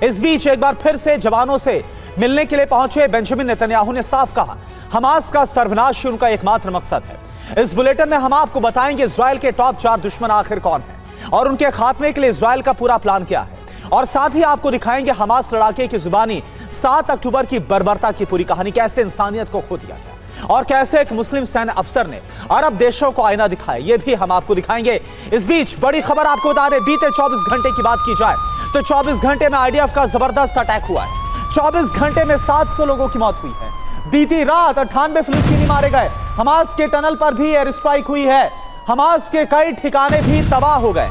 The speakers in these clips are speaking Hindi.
इस बीच एक बार फिर से जवानों से मिलने के लिए पहुंचे बेंजामिन नेतन्याहू ने साफ कहा, हमास का सर्वनाश उनका एकमात्र मकसद है। इस बुलेटिन में हम आपको बताएंगे इजराइल के टॉप 4 दुश्मन आखिर कौन है और उनके खात्मे के लिए इजराइल का पूरा प्लान क्या है, और साथ ही आपको दिखाएंगे हमास लड़ाके की जुबानी 7 अक्टूबर की बर्बरता की पूरी कहानी, कैसे इंसानियत को खो दिया गया और कैसे एक मुस्लिम सैन्य अफसर ने अरब देशों को आईना दिखाया, यह भी हम आपको दिखाएंगे। इस बीच बड़ी खबर आपको बता दें, बीते 24 घंटे की बात की जाए तो 24 घंटे में आईडीएफ का जबरदस्त अटैक हुआ है। 24 घंटे में 700 लोगों की मौत हुई है। बीती रात 98 फिलिस्तीनी मारे गए। हमास के टनल पर भी एयर स्ट्राइक हुई है। हमास के कई ठिकाने भी तबाह हो गए।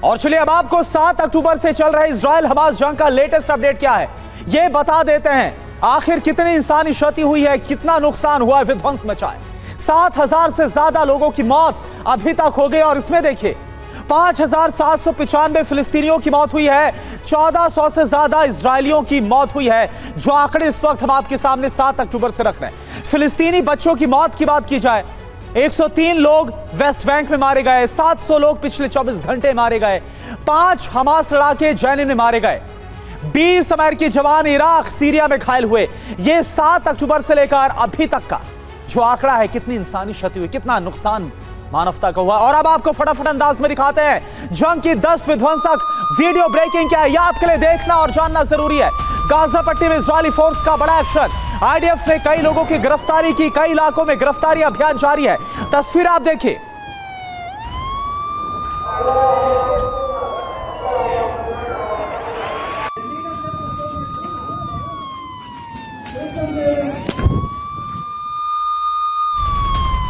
और चलिए अब आपको 7 अक्टूबर से चल रहे इजराइल हमास जंग का लेटेस्ट अपडेट क्या है यह बता देते हैं। आखिर कितनी इंसानी क्षति हुई है, कितना नुकसान हुआ है, विध्वंस मचा है। 7,000 से ज्यादा लोगों की मौत अभी तक हो गई और इसमें देखिए 5,795 फिलिस्तीनियों की मौत हुई है, 1,400 से ज्यादा इजरायलियों की मौत हुई है। जो आंकड़े इस वक्त हम आपके सामने 7 अक्टूबर से रख रहे हैं। फिलिस्तीनी बच्चों की मौत की बात की जाए, 103 लोग वेस्ट बैंक में मारे गए, 700 लोग पिछले 24 घंटे मारे गए, 5 हमास लड़ाके जैनिन में मारे गए, 20 अमेरिकी जवान इराक सीरिया में घायल हुए। यह 7 अक्टूबर से लेकर अभी तक का जो आंकड़ा है, कितनी इंसानी क्षति हुई, कितना नुकसान मानवता का हुआ। और अब आपको फटाफट अंदाज में दिखाते हैं जंग की 10 विध्वंसक वीडियो ब्रेकिंग क्या है, यह आपके लिए देखना और जानना जरूरी है। गाजा पट्टी में इजरायली फोर्स का बड़ा एक्शन, आईडीएफ ने कई लोगों की गिरफ्तारी की, कई इलाकों में गिरफ्तारी अभियान जारी है। तस्वीर आप देखिए।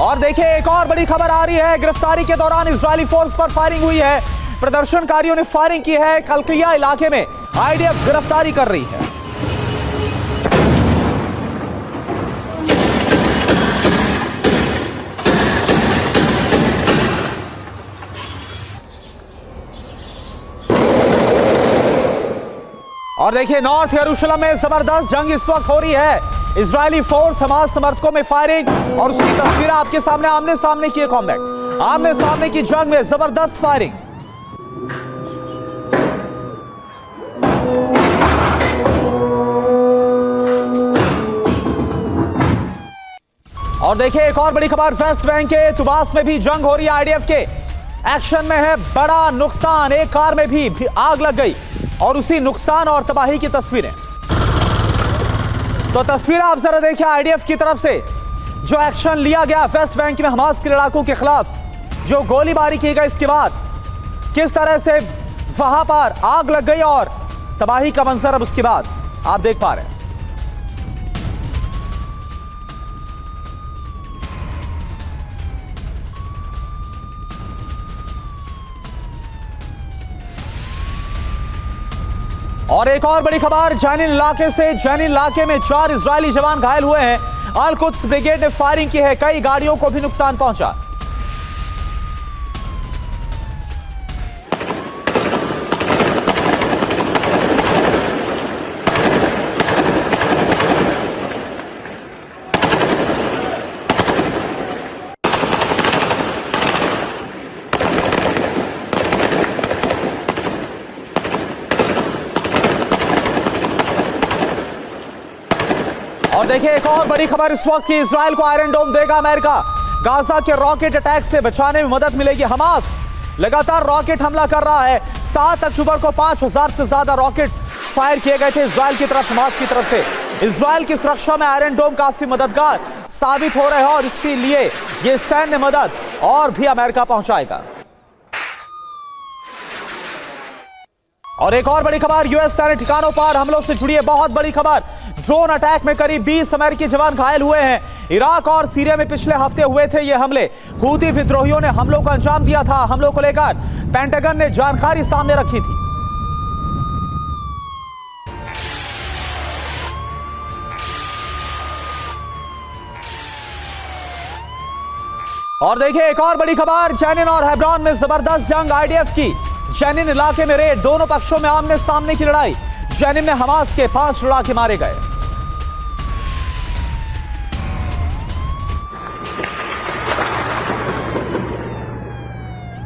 और देखिए एक और बड़ी खबर आ रही है, गिरफ्तारी के दौरान इजरायली फोर्स पर फायरिंग हुई है, प्रदर्शनकारियों ने फायरिंग की है। कलकिया इलाके में आईडीएफ गिरफ्तारी कर रही है। और देखिए नॉर्थ यरूशलेम में जबरदस्त जंग इस वक्त हो रही है। इजरायली फोर्स हमास समर्थकों में फायरिंग और उसकी तस्वीर आपके सामने, आमने सामने की कॉम्बैट, आमने सामने की जंग में जबरदस्त फायरिंग। और देखिए एक और बड़ी खबर, वेस्ट बैंक के तुबास में भी जंग हो रही है। आईडीएफ के एक्शन में है बड़ा नुकसान, एक कार में भी आग लग गई और उसी नुकसान और तबाही की तस्वीरें। तो तस्वीर आप जरा देखिए, आईडीएफ की तरफ से जो एक्शन लिया गया वेस्ट बैंक में हमास के लड़ाकों के खिलाफ, जो गोलीबारी की गई, इसके बाद किस तरह से वहां पर आग लग गई और तबाही का मंजर अब उसके बाद आप देख पा रहे हैं। और एक और बड़ी खबर, जैनिन इलाके से, जैनिन इलाके में 4 इजरायली जवान घायल हुए हैं। अल कुद्स ब्रिगेड ने फायरिंग की है, कई गाड़ियों को भी नुकसान पहुंचा। और देखिए एक और बड़ी खबर इस वक्त की, इजराइल को आयरन डोम देगा अमेरिका। गाजा के रॉकेट अटैक से बचाने में मदद मिलेगी। हमास लगातार रॉकेट हमला कर रहा है। 7 अक्टूबर को 5,000 से ज्यादा रॉकेट फायर किए गए थे इजराइल की तरफ, हमास की तरफ से। इजराइल की सुरक्षा में आयरन डोम काफी मददगार साबित हो रहे हैं और इसके लिए यह सैन्य मदद और भी अमेरिका पहुंचाएगा। और एक और बड़ी खबर, यूएस सैन्य ठिकानों पर हमलों से जुड़ी है बहुत बड़ी खबर। ड्रोन अटैक में करीब 20 अमेरिकी जवान घायल हुए हैं। इराक और सीरिया में पिछले हफ्ते हुए थे ये हमले। हूती विद्रोहियों ने हमलों को अंजाम दिया था। हमलों को लेकर पेंटागन ने जानकारी सामने रखी थी। और देखिए एक और बड़ी खबर, जैनिन और हेब्रोन में जबरदस्त जंग, आईडीएफ की जेनिन इलाके में रेड, दोनों पक्षों में आमने सामने की लड़ाई। जेनिन में हमास के 5 लड़ाके मारे गए।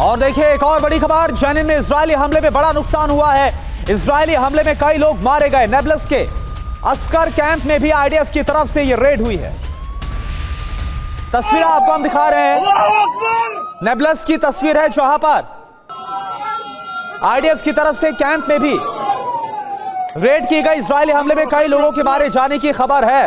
और देखिए एक और बड़ी खबर, जेनिन में इजरायली हमले में बड़ा नुकसान हुआ है। इजरायली हमले में कई लोग मारे गए। नेबलस के अस्कर कैंप में भी आईडीएफ की तरफ से यह रेड हुई है। तस्वीर आपको हम दिखा रहे हैं, नेबलस की तस्वीर है जहां पर आईडीएफ की तरफ से कैंप में भी रेड की गई। इजरायली हमले में कई लोगों के मारे जाने की खबर है।